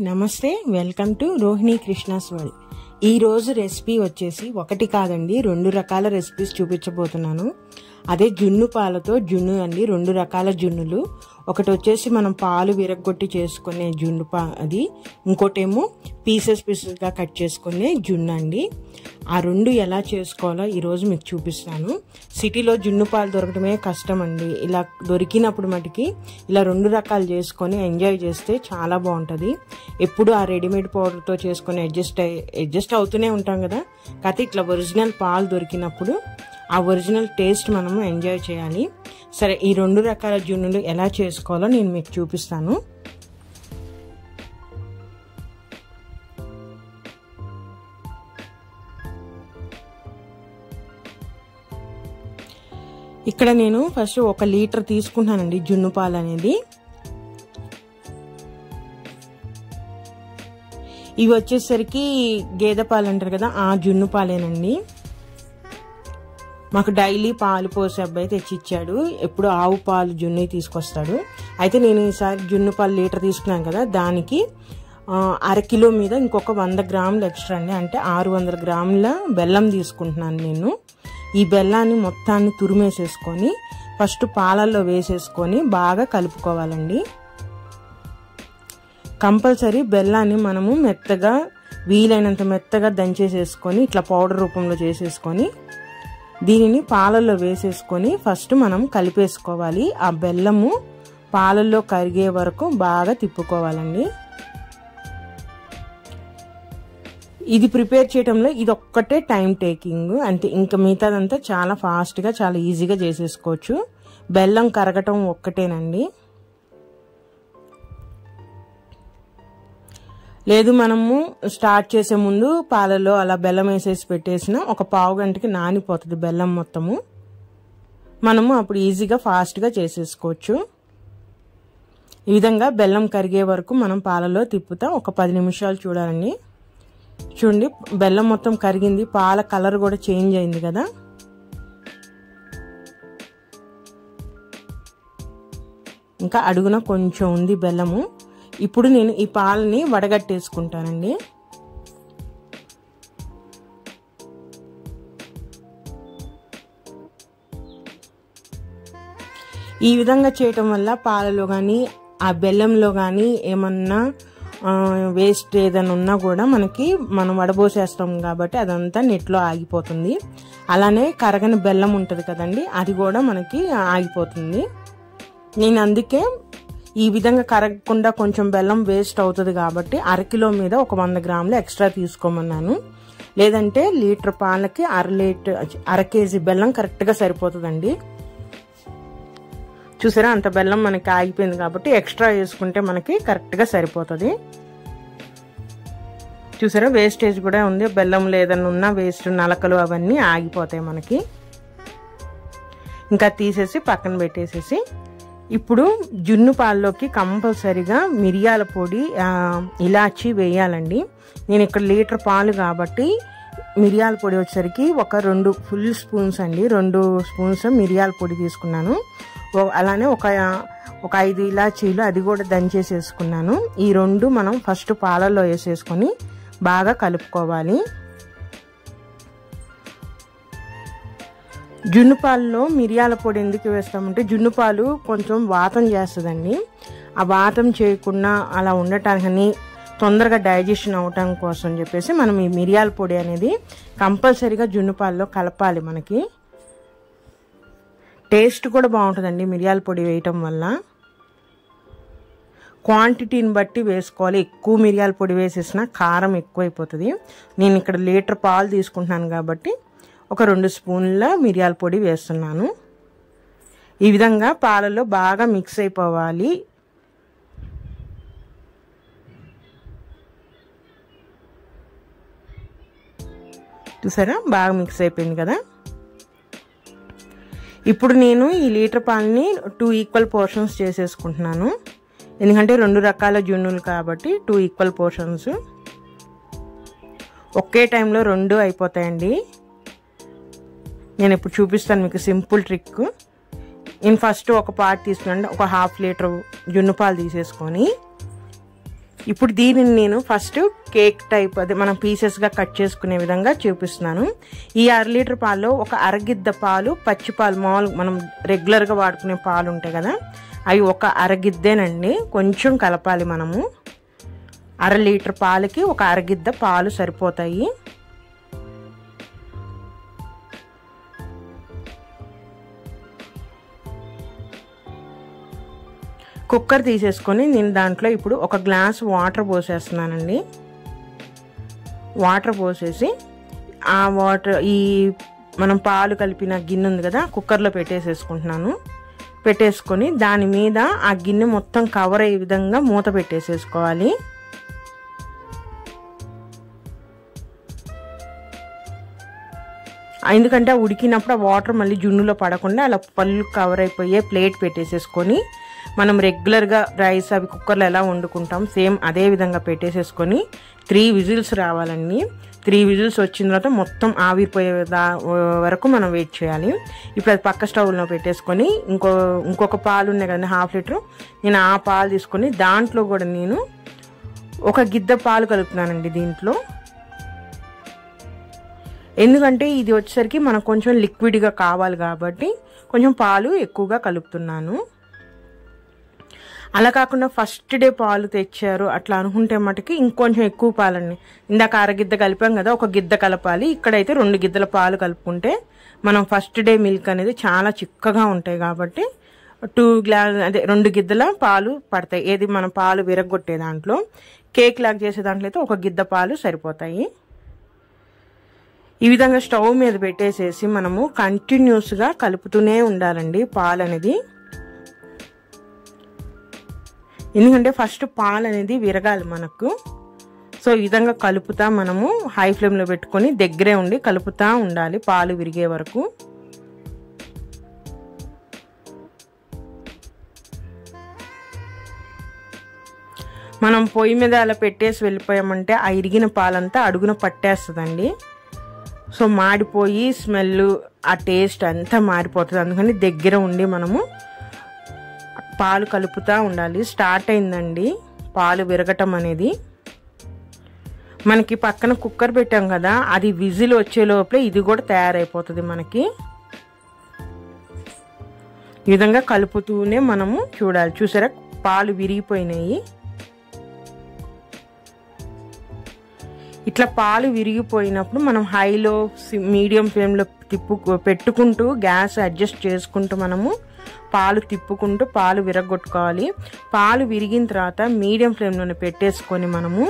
నమస్తే, welcome to Rohini Krishna's world. ఈ రోజు రెసిపీ వచ్చేసి ఒకటి కాదండి, 2 రకాల రెసిపీస్ చూపించబోతున్నాను. అదే జున్ను పాలతో జున్ను అండి. 2 రకాల జున్నులు. ఒకటి వచ్చేసి మనం పాలు విరగొట్టి చేసుకునే జున్ను అది, ఇంకోటేమో పీసెస్ గా కట్ చేసుకునే జున్ను అండి. ఆ 2 ఎలా చేసుకోవాలో ఈరోజు మీకు చూపిస్తాను. సిటీలో జున్ను పాలు దొరకడమే కష్టం అండి. ఇలా దొరికినప్పుడు మటుకి ఇలా 2 రకాలు చేసుకొని ఎంజాయ్ చేస్తే చాలా బాగుంటుంది. ఎప్పుడు ఆ రెడీమేడ్ పౌడర్తో చేసుకొని అడ్జస్ట్ అవుతూనే ఉంటాం కదా. కాకపోతే ఇట్లా ఒరిజినల్ పాలు దొరికినప్పుడు ఆ ఒరిజినల్ టేస్ట్ మనము ఎంజాయ్ చేయాలి. సరే, ఈ 2 రకాల జున్నులు ఎలా చేసుకోవాలో నేను మీకు చూపిస్తాను. ఇక్కడ నేను ఫస్ట్ 1 లీటర్ తీసుకుంటానండి జున్ను పాలు అనేది. ఇవి వచ్చేసరికి గేదె పాలు అంటారు కదా, ఆ జున్ను పాలేనండి. మాకు డైలీ పాలు పోసే అబ్బాయి తెచ్చిచ్చాడు. ఎప్పుడు ఆవు పాలు జున్ను తీసుకొస్తాడు. అయితే నేను ఈసారి జున్ను పాలు లీటర్ తీసుకున్నాను కదా, దానికి 1/2 కిలో మీద ఇంకొక 100 గ్రాములు ఎక్స్ట్రా అండి, అంటే 600 గ్రాముల బెల్లం తీసుకుంటున్నాను నేను. ఈ బెల్లాన్ని మొత్తాన్ని తురిమేసేసుకొని ఫస్ట్ పాలల్లో వేసేసుకొని బాగా కలుపుకోవాలండి. కంపల్సరీ బెల్లాన్ని మనము మెత్తగా, వీలైనంత మెత్తగా దంచేసేసుకొని ఇట్లా పౌడర్ రూపంలో చేసేసుకొని దీనిని పాలల్లో వేసేసుకొని ఫస్ట్ మనం కలిపేసుకోవాలి. ఆ బెల్లము పాలల్లో కరిగే వరకు బాగా తిప్పుకోవాలండి. ఇది ప్రిపేర్ చేయడంలో ఇది ఒక్కటే టైం టేకింగ్ అంతే. ఇంకా మిగతాదంతా చాలా ఫాస్ట్గా, చాలా ఈజీగా చేసేసుకోవచ్చు. బెల్లం కరగటం ఒక్కటేనండి. లేదు మనము స్టార్ట్ చేసే ముందు పాలలో అలా బెల్లం వేసేసి పెట్టేసిన ఒక పావు గంటకి నానిపోతుంది బెల్లం మొత్తము. మనము అప్పుడు ఈజీగా ఫాస్ట్గా చేసేసుకోవచ్చు. ఈ విధంగా బెల్లం కరిగే వరకు మనం పాలలో తిప్పుతాం. ఒక 10 నిమిషాలు చూడాలండి. చూడండి, బెల్లం మొత్తం కరిగింది, పాల కలర్ కూడా చేంజ్ అయింది కదా. ఇంకా అడుగున కొంచెం ఉంది బెల్లము. ఇప్పుడు నేను ఈ పాలని వడగట్టేసుకుంటానండి. ఈ విధంగా చేయటం వల్ల పాలలో కానీ ఆ బెల్లంలో కానీ ఏమన్నా వేస్ట్ ఏదైనా ఉన్నా కూడా మనం వడబోసేస్తాం కాబట్టి అదంతా నెట్లో ఆగిపోతుంది. అలానే కరగని బెల్లం ఉంటుంది కదండి, అది కూడా మనకి ఆగిపోతుంది. నేను అందుకే ఈ విధంగా కరగకుండా కొంచెం బెల్లం వేస్ట్ అవుతుంది కాబట్టి 1/2 కిలో మీద ఒక 100 గ్రాములు ఎక్స్ట్రా తీసుకోమన్నాను. లేదంటే లీటర్ పాలకి 1/2 కేజీ బెల్లం కరెక్ట్గా సరిపోతుందండి. చూసారా, అంత బెల్లం మనకి ఆగిపోయింది కాబట్టి ఎక్స్ట్రా వేసుకుంటే మనకి కరెక్ట్గా సరిపోతుంది. చూసారా, వేస్టేజ్ కూడా ఉంది. బెల్లంలో ఏదైనా ఉన్న వేస్ట్ నలకలు అవన్నీ ఆగిపోతాయి మనకి. ఇంకా తీసేసి పక్కన పెట్టేసేసి ఇప్పుడు జున్ను పాల్లోకి కంపల్సరీగా మిరియాల పొడి, ఇలాచి వేయాలండి. నేను ఇక్కడ లీటర్ పాలు కాబట్టి మిరియాల పొడి వచ్చేసరికి ఒక 2 ఫుల్ స్పూన్స్ అండి, 2 స్పూన్స్ మిరియాల పొడి తీసుకున్నాను. అలానే ఒక 5 ఇలాచీలు అది కూడా దంచేసేసుకున్నాను. ఈ 2 మనం ఫస్ట్ పాలల్లో వేసేసుకొని బాగా కలుపుకోవాలి. జున్ను పాలలో మిరియాల పొడి ఎందుకు వేస్తామంటే జున్ను పాలు కొంచెం వాతం చేస్తుందండి. ఆ వాతం చేయకుండా అలా ఉండటానికి, తొందరగా డైజెషన్ అవటం కోసం చెప్పేసి మనం ఈ మిరియాల పొడి అనేది కంపల్సరీగా జున్ను పాలలో కలపాలి. మనకి టేస్ట్ కూడా బాగుంటుందండి మిరియాల పొడి వేయటం వల్ల. క్వాంటిటీని బట్టి వేసుకోవాలి. ఎక్కువ మిరియాల పొడి వేసేసినా కారం ఎక్కువైపోతుంది. నేను ఇక్కడ లీటర్ పాలు తీసుకుంటున్నాను కాబట్టి ఒక 2 స్పూన్ల మిరియాల పొడి వేస్తున్నాను. ఈ విధంగా పాలలో బాగా మిక్స్ అయిపోవాలి. చూసారా, బాగా మిక్స్ అయిపోయింది కదా. ఇప్పుడు నేను ఈ లీటర్ పాలని 2 ఈక్వల్ పోర్షన్స్ చేసేసుకుంటున్నాను. ఎందుకంటే 2 రకాల జున్నులు కాబట్టి 2 ఈక్వల్ పోర్షన్స్. ఒకే టైంలో 2 అయిపోతాయండి. నేను ఇప్పుడు చూపిస్తాను మీకు సింపుల్ ట్రిక్. నేను ఫస్ట్ ఒక పార్ట్ తీసుకున్నాను, ఒక 1/2 లీటర్ జున్ను పాలు తీసేసుకొని ఇప్పుడు దీనిని నేను ఫస్ట్ కేక్ టైప్ అదే మనం పీసెస్గా కట్ చేసుకునే విధంగా చూపిస్తున్నాను. ఈ 1/2 లీటర్ పాల్లో ఒక అరగిద్ద పాలు, పచ్చి పాలు, మామూలు మనం రెగ్యులర్గా వాడుకునే పాలు ఉంటాయి కదా, అవి ఒక అరగిద్దేనండి. కొంచెం కలపాలి మనము. 1/2 లీటర్ పాలకి ఒక అరగిద్ద పాలు సరిపోతాయి. కుక్కర్ తీసేసుకొని నేను దాంట్లో ఇప్పుడు ఒక గ్లాస్ వాటర్ పోసేస్తున్నానండి. వాటర్ పోసేసి ఆ వాటర్ ఈ మనం పాలు కలిపిన గిన్నె ఉంది కదా, కుక్కర్లో పెట్టేసేసుకుంటున్నాను. పెట్టేసుకొని దాని మీద ఆ గిన్నె మొత్తం కవర్ అయ్యే విధంగా మూత పెట్టేసేసుకోవాలి. ఎందుకంటే ఉడికినప్పుడు ఆ వాటర్ మళ్ళీ జున్నులో పడకుండా అలా పళ్ళు కవర్ అయిపోయే ప్లేట్ పెట్టేసేసుకొని మనం రెగ్యులర్గా రైస్ అవి కుక్కర్లో ఎలా వండుకుంటాం సేమ్ అదే విధంగా పెట్టేసేసుకొని 3 విజిల్స్ రావాలండి. 3 విజిల్స్ వచ్చిన తర్వాత మొత్తం ఆవిరిపోయే వరకు మనం వెయిట్ చేయాలి. ఇప్పుడు అది పక్క స్టవ్లో పెట్టేసుకొని ఇంకొక పాలు ఉన్నాయి కదండి, 1/2 లీటర్, నేను ఆ పాలు తీసుకొని దాంట్లో కూడా నేను ఒక గిద్ద పాలు కలుపుతున్నానండి దీంట్లో. ఎందుకంటే ఇది వచ్చేసరికి మనకు కొంచెం లిక్విడ్గా కావాలి కాబట్టి కొంచెం పాలు ఎక్కువగా కలుపుతున్నాను. అలా కాకుండా ఫస్ట్ డే పాలు తెచ్చారు అట్లా అనుకుంటే మటుకి ఇంకొంచెం ఎక్కువ పాలండి. ఇందాక అరగిద్ద కలిపాం కదా, ఒక గిద్ద కలపాలి. ఇక్కడైతే 2 గిద్దల పాలు కలుపుకుంటే మనం ఫస్ట్ డే మిల్క్ అనేది చాలా చిక్కగా ఉంటాయి కాబట్టి 2 గిద్దల పాలు పడతాయి. ఏది మనం పాలు విరగొట్టే దాంట్లో, కేక్ లాగా చేసే దాంట్లో అయితే 1 గిద్ద పాలు సరిపోతాయి. ఈ విధంగా స్టవ్ మీద పెట్టేసేసి మనము కంటిన్యూస్గా కలుపుతూనే ఉండాలండి పాలు అనేది. ఎందుకంటే ఫస్ట్ పాలు అనేది విరగాలి మనకు. సో ఈ విధంగా కలుపుతా మనము హై ఫ్లేమ్లో పెట్టుకొని దగ్గరే ఉండి కలుపుతూ ఉండాలి పాలు విరిగే వరకు. మనం పొయ్యి మీద అలా పెట్టేసి వెళ్ళిపోయామంటే ఆ ఇరిగిన పాలంతా అడుగున పట్టేస్తుందండి. సో మాడిపోయి స్మెల్, ఆ టేస్ట్ అంతా మారిపోతుంది. అందుకని దగ్గర ఉండి మనము పాలు కలుపుతూ ఉండాలి. స్టార్ట్ అయిందండి పాలు విరగటం అనేది. మనకి పక్కన కుక్కర్ పెట్టాం కదా, అది విజిల్ వచ్చే లోపలే ఇది కూడా తయారైపోతుంది మనకి. ఈ విధంగా కలుపుతూనే మనము చూడాలి. చూసారా పాలు విరిగిపోయినాయి. ఇట్లా పాలు విరిగిపోయినప్పుడు మనం హైలో మీడియం ఫ్లేమ్లో పెట్టుకుంటూ గ్యాస్ అడ్జస్ట్ చేసుకుంటూ మనము పాలు తిప్పుకుంటూ పాలు విరగొట్టుకోవాలి. పాలు విరిగిన తర్వాత మీడియం ఫ్లేమ్లోనే పెట్టేసుకొని మనము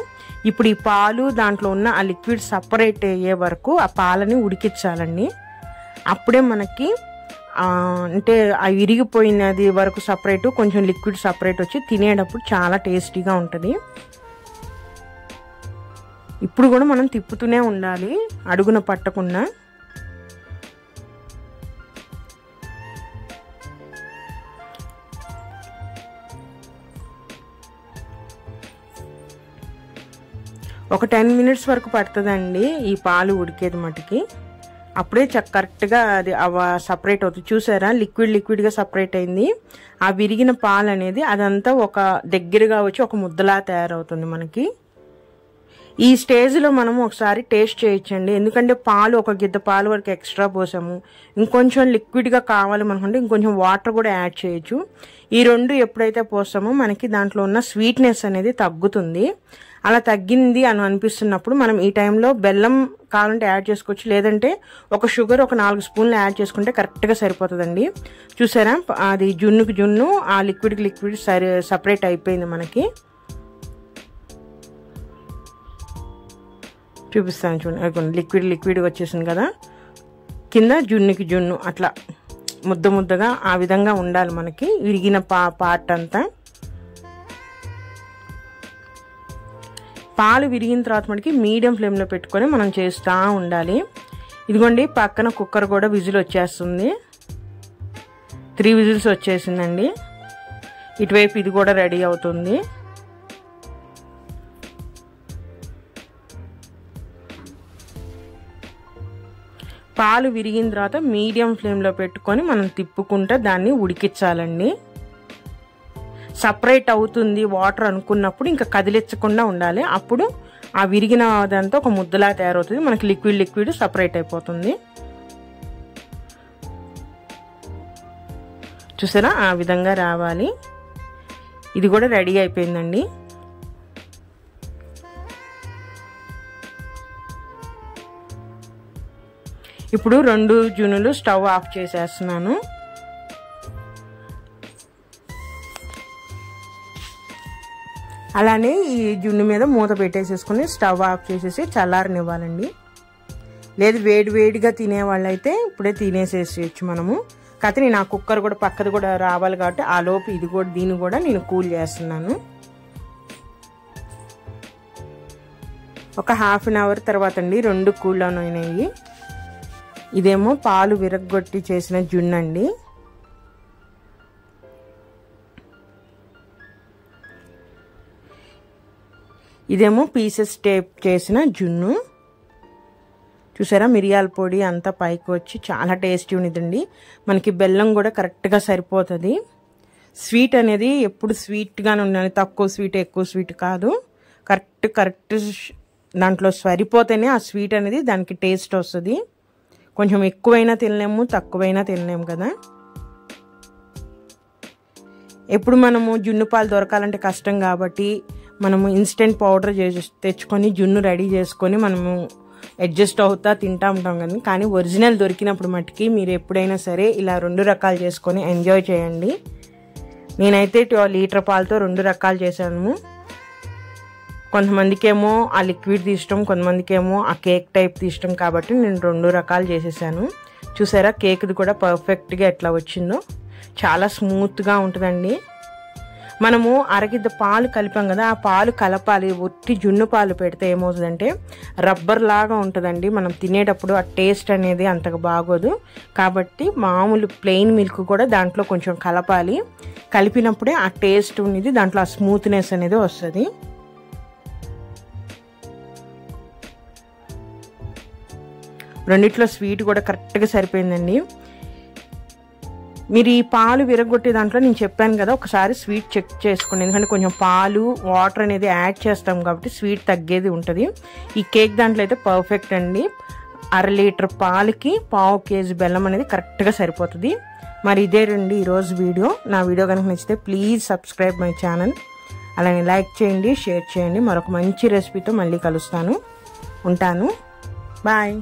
ఇప్పుడు ఈ పాలు దాంట్లో ఉన్న ఆ లిక్విడ్ సపరేట్ అయ్యే వరకు ఆ పాలని ఉడికించాలండి. అప్పుడే మనకి అంటే ఆ విరిగిపోయినది వరకు సపరేట్, కొంచెం లిక్విడ్ సపరేట్ వచ్చి తినేటప్పుడు చాలా టేస్టీగా ఉంటుంది. ఇప్పుడు కూడా మనం తిప్పుతూనే ఉండాలి అడుగున పట్టకుండా. ఒక 10 మినిట్స్ వరకు పడుతుందండి ఈ పాలు ఉడికేది మటుకి. అప్పుడే కరెక్ట్గా అది సపరేట్ అవుతుంది. చూసారా లిక్విడ్గా సపరేట్ అయింది. ఆ విరిగిన పాలు అనేది అదంతా ఒక దగ్గరగా వచ్చి ఒక ముద్దలా తయారవుతుంది మనకి. ఈ స్టేజ్లో మనము ఒకసారి టేస్ట్ చేయొచ్చండి. ఎందుకంటే పాలు 1 గిద్ద పాలు వరకు ఎక్స్ట్రా పోసాము. ఇంకొంచెం లిక్విడ్గా కావాలి మనకుంటే ఇంకొంచెం వాటర్ కూడా యాడ్ చేయొచ్చు. ఈ 2 ఎప్పుడైతే పోసామో మనకి దాంట్లో ఉన్న స్వీట్నెస్ అనేది తగ్గుతుంది. అలా తగ్గింది అని అనిపిస్తున్నప్పుడు మనం ఈ టైంలో బెల్లం కావాలంటే యాడ్ చేసుకోవచ్చు, లేదంటే ఒక షుగర్ ఒక 4 స్పూన్లు యాడ్ చేసుకుంటే కరెక్ట్గా సరిపోతుందండి. చూసారా అది జున్నుకి జున్ను, ఆ లిక్విడ్కి లిక్విడ్ సపరేట్ అయిపోయింది మనకి. చూపిస్తాను చూడండి, లిక్విడ్ వచ్చేసింది కదా, కింద జున్నుకి జున్ను అట్లా ముద్దగా ఆ విధంగా ఉండాలి మనకి విరిగిన పార్ట్ అంతా. పాలు విరిగిన తర్వాత మనకి మీడియం ఫ్లేమ్లో పెట్టుకొని మనం చేస్తూ ఉండాలి. ఇదిగోండి పక్కన కుక్కర్ కూడా విజిల్ వచ్చేస్తుంది. 3 విజిల్స్ వచ్చేసిందండి. ఇటువైపు ఇది కూడా రెడీ అవుతుంది. పాలు విరిగిన తర్వాత మీడియం ఫ్లేమ్లో పెట్టుకొని మనం తిప్పుకుంటే దాన్ని ఉడికించాలండి. సపరేట్ అవుతుంది వాటర్ అనుకున్నప్పుడు ఇంకా కదిలించకుండా ఉండాలి. అప్పుడు ఆ విరిగిన దాంతో ఒక ముద్దలా తయారవుతుంది, మనకి లిక్విడ్ సపరేట్ అయిపోతుంది. చూసారా, ఆ విధంగా రావాలి. ఇది కూడా రెడీ అయిపోయిందండి. ఇప్పుడు 2 జున్నులు స్టవ్ ఆఫ్ చేసేస్తున్నాను. అలానే ఈ జున్ను మీద మూత పెట్టేసేసుకుని స్టవ్ ఆఫ్ చేసేసి చల్లారనివ్వాలండి. లేదు వేడిగా తినేవాళ్ళైతే ఇప్పుడే తినేసేసేయచ్చు మనము. కాకపోతే నేను ఆ కుక్కర్ కూడా పక్కది కూడా రావాలి కాబట్టి ఆ లోపు దీన్ని కూడా నేను కూల్ చేస్తున్నాను. ఒక హాఫ్ అన్ అవర్ తర్వాత అండి 2 కూల్ డౌన్ అయినాయి. ఇదేమో పాలు విరగ్గొట్టి చేసిన జున్ను అండి. ఇదేమో పీసెస్ టేప్ చేసిన జున్ను. చూసారా, మిరియాల పొడి అంతా పైకి వచ్చి చాలా టేస్టీ ఉన్నదండి. మనకి బెల్లం కూడా కరెక్ట్గా సరిపోతుంది. స్వీట్ అనేది ఎప్పుడు స్వీట్గానే ఉండాలి, తక్కువ స్వీట్ ఎక్కువ స్వీట్ కాదు. కరెక్ట్ దాంట్లో సరిపోతేనే ఆ స్వీట్ అనేది దానికి టేస్ట్ వస్తుంది. కొంచెం ఎక్కువైనా తినలేము, తక్కువైనా తినలేము కదా. ఎప్పుడు మనము జున్ను పాలు దొరకాలంటే కష్టం కాబట్టి మనము ఇన్స్టెంట్ పౌడర్ తెచ్చుకొని జున్ను రెడీ చేసుకొని మనము అడ్జస్ట్ అవుతా తింటా ఉంటాం కదా. కానీ ఒరిజినల్ దొరికినప్పుడు మట్టుకి మీరు ఎప్పుడైనా సరే ఇలా 2 రకాలు చేసుకొని ఎంజాయ్ చేయండి. నేనైతే లీటర్ పాలతో 2 రకాలు చేశాను. కొంతమందికి ఏమో ఆ లిక్విడ్ది ఇష్టం, కొంతమందికి ఏమో ఆ కేక్ టైప్ది ఇష్టం కాబట్టి నేను 2 రకాలు చేసేసాను. చూసారా, కేక్ది కూడా పర్ఫెక్ట్గా ఎట్లా వచ్చిందో, చాలా స్మూత్గా ఉంటుందండి. మనము అరగిద్ద పాలు కలిపాం కదా, ఆ పాలు కలపాలి. ఒట్టి జున్ను పాలు పెడితే ఏమవుతుందంటే రబ్బర్ లాగా ఉంటుందండి. మనం తినేటప్పుడు ఆ టేస్ట్ అనేది అంతగా బాగోదు. కాబట్టి మామూలు ప్లెయిన్ మిల్క్ కూడా దాంట్లో కొంచెం కలపాలి. కలిపినప్పుడే ఆ టేస్ట్ అనేది, దాంట్లో ఆ స్మూత్నెస్ అనేది వస్తుంది. రెండిట్లో స్వీట్ కూడా కరెక్ట్గా సరిపోయిందండి. మీరు ఈ పాలు విరగొట్టే దాంట్లో నేను చెప్పాను కదా, ఒకసారి స్వీట్ చెక్ చేసుకోండి. ఎందుకంటే కొంచెం పాలు వాటర్ అనేది యాడ్ చేస్తాం కాబట్టి స్వీట్ తగ్గేది ఉంటుంది. ఈ కేక్ దాంట్లో అయితే పర్ఫెక్ట్ అండి. 1/2 లీటర్ పాలకి 1/2 కేజీ బెల్లం అనేది కరెక్ట్గా సరిపోతుంది. మరి ఇదే రండి ఈరోజు వీడియో. నా వీడియో కనుక నచ్చితే ప్లీజ్ సబ్స్క్రైబ్ మై ఛానల్. అలానే లైక్ చేయండి, షేర్ చేయండి. మరొక మంచి రెసిపీతో మళ్ళీ కలుస్తాను. ఉంటాను. బాయ్.